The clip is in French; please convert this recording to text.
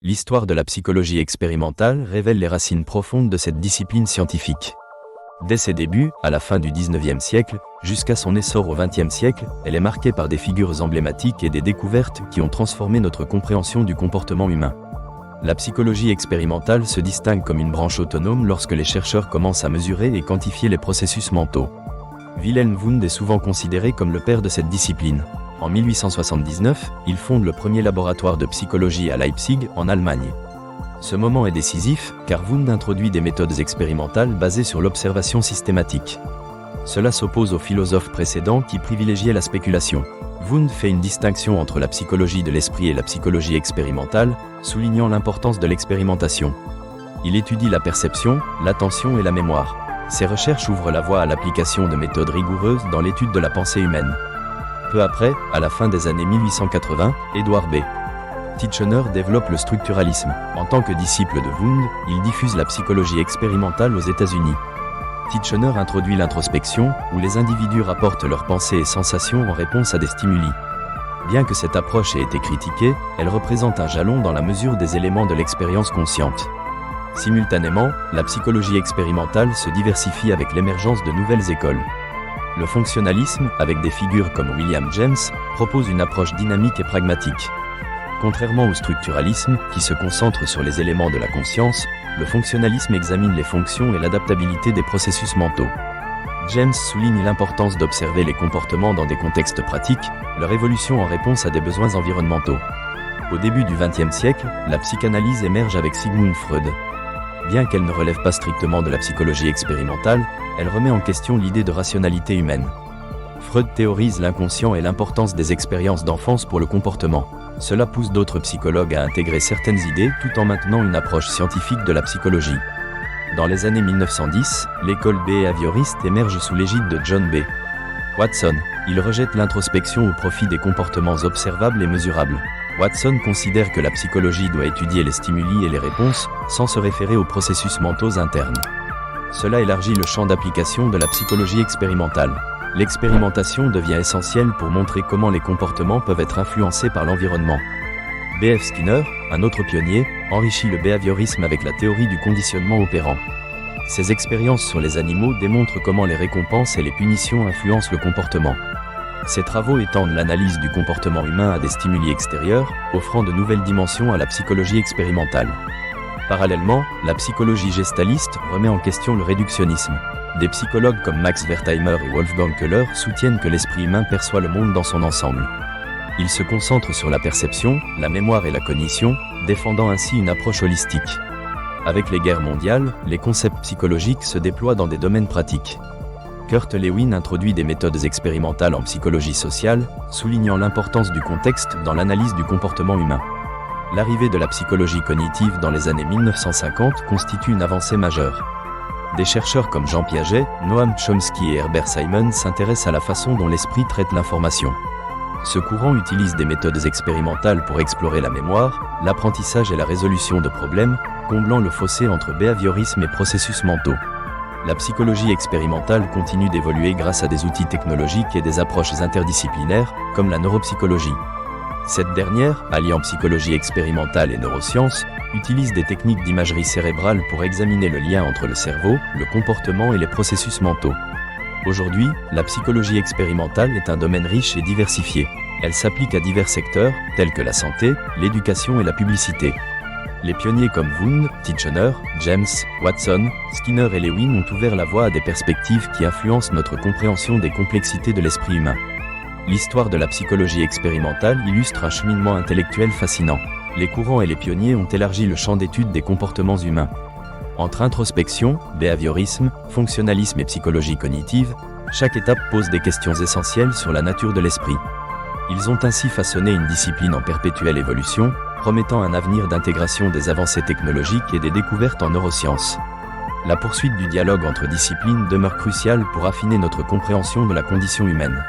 L'histoire de la psychologie expérimentale révèle les racines profondes de cette discipline scientifique. Dès ses débuts, à la fin du XIXe siècle, jusqu'à son essor au XXe siècle, elle est marquée par des figures emblématiques et des découvertes qui ont transformé notre compréhension du comportement humain. La psychologie expérimentale se distingue comme une branche autonome lorsque les chercheurs commencent à mesurer et quantifier les processus mentaux. Wilhelm Wundt est souvent considéré comme le père de cette discipline. En 1879, il fonde le premier laboratoire de psychologie à Leipzig, en Allemagne. Ce moment est décisif, car Wundt introduit des méthodes expérimentales basées sur l'observation systématique. Cela s'oppose aux philosophes précédents qui privilégiaient la spéculation. Wundt fait une distinction entre la psychologie de l'esprit et la psychologie expérimentale, soulignant l'importance de l'expérimentation. Il étudie la perception, l'attention et la mémoire. Ses recherches ouvrent la voie à l'application de méthodes rigoureuses dans l'étude de la pensée humaine. Peu après, à la fin des années 1880, Edward B. Titchener développe le structuralisme. En tant que disciple de Wundt, il diffuse la psychologie expérimentale aux États-Unis. Titchener introduit l'introspection, où les individus rapportent leurs pensées et sensations en réponse à des stimuli. Bien que cette approche ait été critiquée, elle représente un jalon dans la mesure des éléments de l'expérience consciente. Simultanément, la psychologie expérimentale se diversifie avec l'émergence de nouvelles écoles. Le fonctionnalisme, avec des figures comme William James, propose une approche dynamique et pragmatique. Contrairement au structuralisme, qui se concentre sur les éléments de la conscience, le fonctionnalisme examine les fonctions et l'adaptabilité des processus mentaux. James souligne l'importance d'observer les comportements dans des contextes pratiques, leur évolution en réponse à des besoins environnementaux. Au début du XXe siècle, la psychanalyse émerge avec Sigmund Freud. Bien qu'elle ne relève pas strictement de la psychologie expérimentale, elle remet en question l'idée de rationalité humaine. Freud théorise l'inconscient et l'importance des expériences d'enfance pour le comportement. Cela pousse d'autres psychologues à intégrer certaines idées tout en maintenant une approche scientifique de la psychologie. Dans les années 1910, l'école behavioriste émerge sous l'égide de John B. Watson. Il rejette l'introspection au profit des comportements observables et mesurables. Watson considère que la psychologie doit étudier les stimuli et les réponses, sans se référer aux processus mentaux internes. Cela élargit le champ d'application de la psychologie expérimentale. L'expérimentation devient essentielle pour montrer comment les comportements peuvent être influencés par l'environnement. B.F. Skinner, un autre pionnier, enrichit le behaviorisme avec la théorie du conditionnement opérant. Ses expériences sur les animaux démontrent comment les récompenses et les punitions influencent le comportement. Ces travaux étendent l'analyse du comportement humain à des stimuli extérieurs, offrant de nouvelles dimensions à la psychologie expérimentale. Parallèlement, la psychologie gestaliste remet en question le réductionnisme. Des psychologues comme Max Wertheimer et Wolfgang Köhler soutiennent que l'esprit humain perçoit le monde dans son ensemble. Ils se concentrent sur la perception, la mémoire et la cognition, défendant ainsi une approche holistique. Avec les guerres mondiales, les concepts psychologiques se déploient dans des domaines pratiques. Kurt Lewin introduit des méthodes expérimentales en psychologie sociale, soulignant l'importance du contexte dans l'analyse du comportement humain. L'arrivée de la psychologie cognitive dans les années 1950 constitue une avancée majeure. Des chercheurs comme Jean Piaget, Noam Chomsky et Herbert Simon s'intéressent à la façon dont l'esprit traite l'information. Ce courant utilise des méthodes expérimentales pour explorer la mémoire, l'apprentissage et la résolution de problèmes, comblant le fossé entre behaviorisme et processus mentaux. La psychologie expérimentale continue d'évoluer grâce à des outils technologiques et des approches interdisciplinaires, comme la neuropsychologie. Cette dernière, alliant psychologie expérimentale et neurosciences, utilise des techniques d'imagerie cérébrale pour examiner le lien entre le cerveau, le comportement et les processus mentaux. Aujourd'hui, la psychologie expérimentale est un domaine riche et diversifié. Elle s'applique à divers secteurs, tels que la santé, l'éducation et la publicité. Les pionniers comme Wundt, Titchener, James, Watson, Skinner et Lewin ont ouvert la voie à des perspectives qui influencent notre compréhension des complexités de l'esprit humain. L'histoire de la psychologie expérimentale illustre un cheminement intellectuel fascinant. Les courants et les pionniers ont élargi le champ d'étude des comportements humains. Entre introspection, behaviorisme, fonctionnalisme et psychologie cognitive, chaque étape pose des questions essentielles sur la nature de l'esprit. Ils ont ainsi façonné une discipline en perpétuelle évolution, promettant un avenir d'intégration des avancées technologiques et des découvertes en neurosciences. La poursuite du dialogue entre disciplines demeure cruciale pour affiner notre compréhension de la condition humaine.